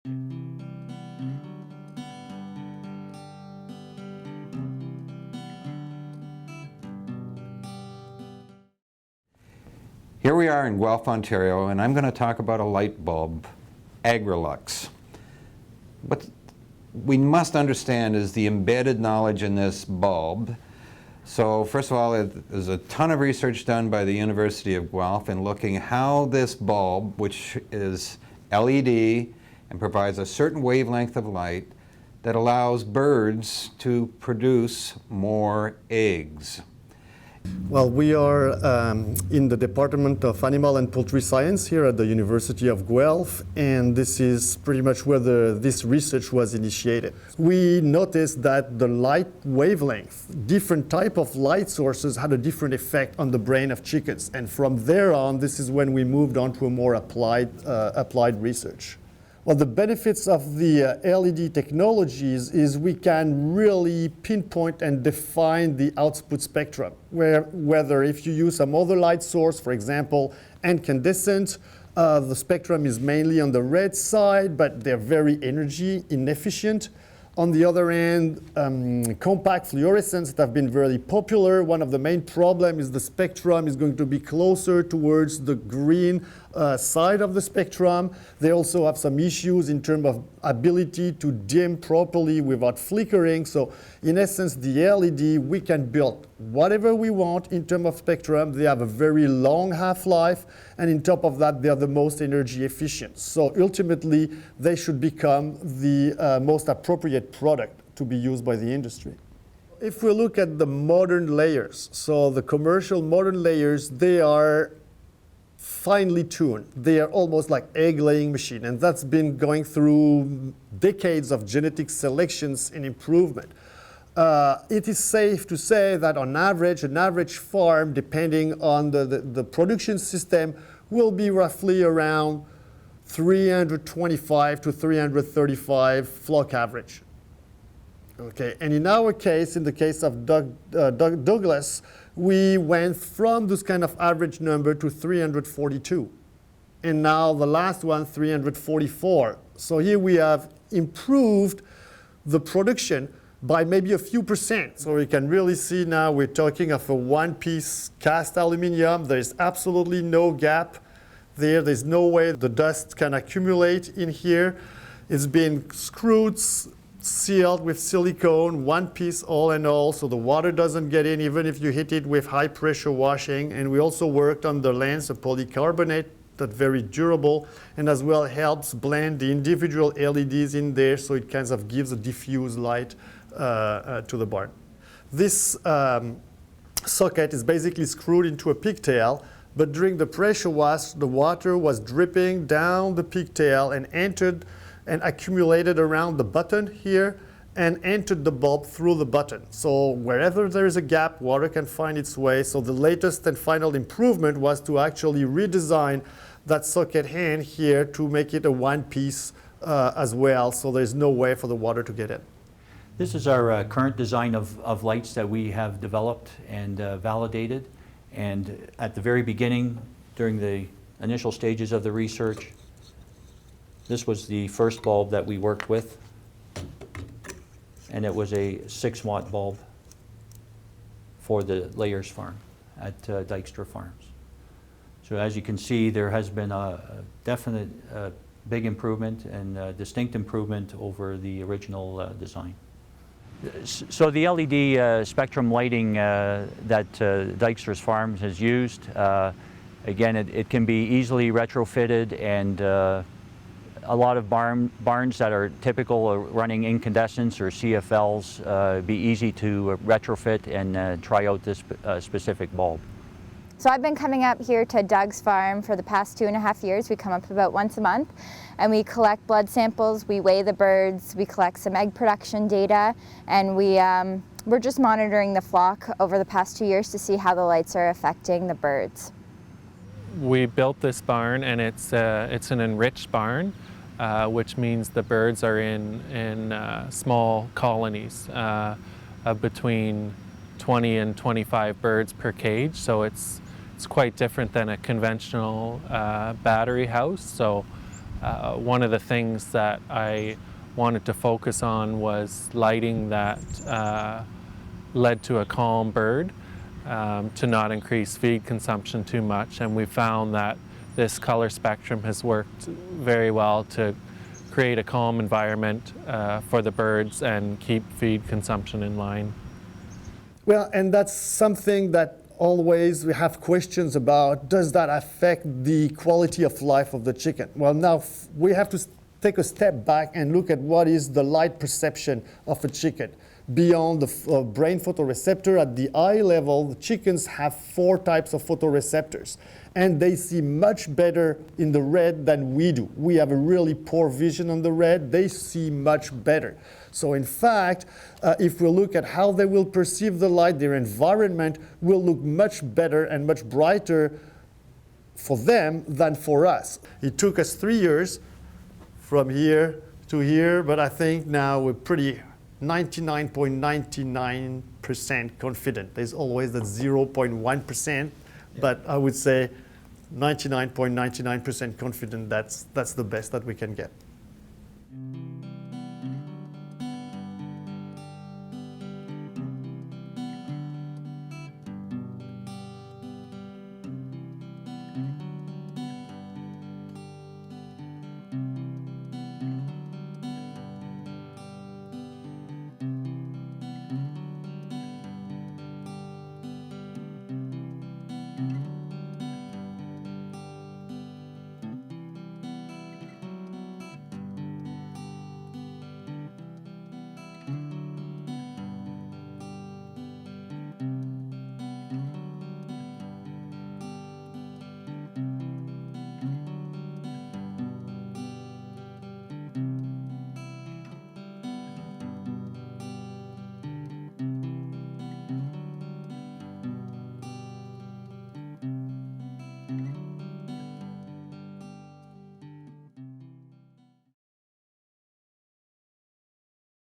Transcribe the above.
Here we are in Guelph, Ontario, and I'm going to talk about a light bulb, Agrilux. What we must understand is the embedded knowledge in this bulb. So first of all, there's a ton of research done by the University of Guelph in looking how this bulb, which is LED and provides a certain wavelength of light, that allows birds to produce more eggs. Well, we are in the Department of Animal and Poultry Science here at the University of Guelph, and this is pretty much where this research was initiated. We noticed that the light wavelength, different type of light sources had a different effect on the brain of chickens, and from there on, this is when we moved on to a more applied research. Well, the benefits of the LED technologies is we can really pinpoint and define the output spectrum, whether if you use some other light source, for example, incandescent, the spectrum is mainly on the red side, but they're very energy inefficient. On the other hand, compact fluorescents that have been very popular. One of the main problems is the spectrum is going to be closer towards the green side of the spectrum. They also have some issues in terms of ability to dim properly without flickering. So in essence, the LED, we can build whatever we want in terms of spectrum. They have a very long half-life, and on top of that, they are the most energy efficient. So ultimately, they should become the most appropriate product to be used by the industry. If we look at the modern layers, so the commercial modern layers, they are finely tuned. They are almost like egg-laying machine, and that's been going through decades of genetic selections and improvement. It is safe to say that on average, an average farm, depending on the production system, will be roughly around 325 to 335 flock average. Okay, and in our case, in the case of Douglas, we went from this kind of average number to 342. And now the last one, 344. So here we have improved the production by maybe a few percent. So we can really see now we're talking of a one-piece cast aluminum. There's absolutely no gap there. There's no way the dust can accumulate in here. It's been screwed, sealed with silicone, one piece all in all, so the water doesn't get in even if you hit it with high pressure washing. And we also worked on the lens of polycarbonate that's very durable and as well helps blend the individual LEDs in there, so it kind of gives a diffuse light to the barn. This socket is basically screwed into a pigtail, but during the pressure wash, the water was dripping down the pigtail and entered and accumulated around the button here and entered the bulb through the button. So wherever there is a gap, water can find its way. So the latest and final improvement was to actually redesign that socket hand here to make it a one piece as well, so there's no way for the water to get in. This is our current design of lights that we have developed and validated. And at the very beginning, during the initial stages of the research, this was the first bulb that we worked with, and it was a 6-watt bulb for the layers farm at Dykstra Farms. So as you can see, there has been a definite big improvement and distinct improvement over the original design. So the LED spectrum lighting that Dykstra Farms has used, again, it can be easily retrofitted, and a lot of barns that are typical running incandescents or CFLs be easy to retrofit and try out this specific bulb. So I've been coming up here to Doug's farm for the past 2.5 years. We come up about once a month and we collect blood samples, we weigh the birds, we collect some egg production data, and we're just monitoring the flock over the past 2 years to see how the lights are affecting the birds. We built this barn, and it's an enriched barn, which means the birds are in small colonies of between 20 and 25 birds per cage. So it's quite different than a conventional battery house. So One of the things that I wanted to focus on was lighting that led to a calm bird, to not increase feed consumption too much, and we found that this color spectrum has worked very well to create a calm environment for the birds and keep feed consumption in line. Well, and that's something that always we have questions about. Does that affect the quality of life of the chicken? Well, now we have to take a step back and look at what is the light perception of a chicken. Beyond the brain photoreceptor, at the eye level, the chickens have 4 types of photoreceptors, and they see much better in the red than we do. We have a really poor vision on the red. They see much better. So in fact, if we look at how they will perceive the light, their environment will look much better and much brighter for them than for us. It took us 3 years from here to here, but I think now we're pretty 99.99% confident. There's always that 0.1%, but I would say 99.99% confident that's the best that we can get.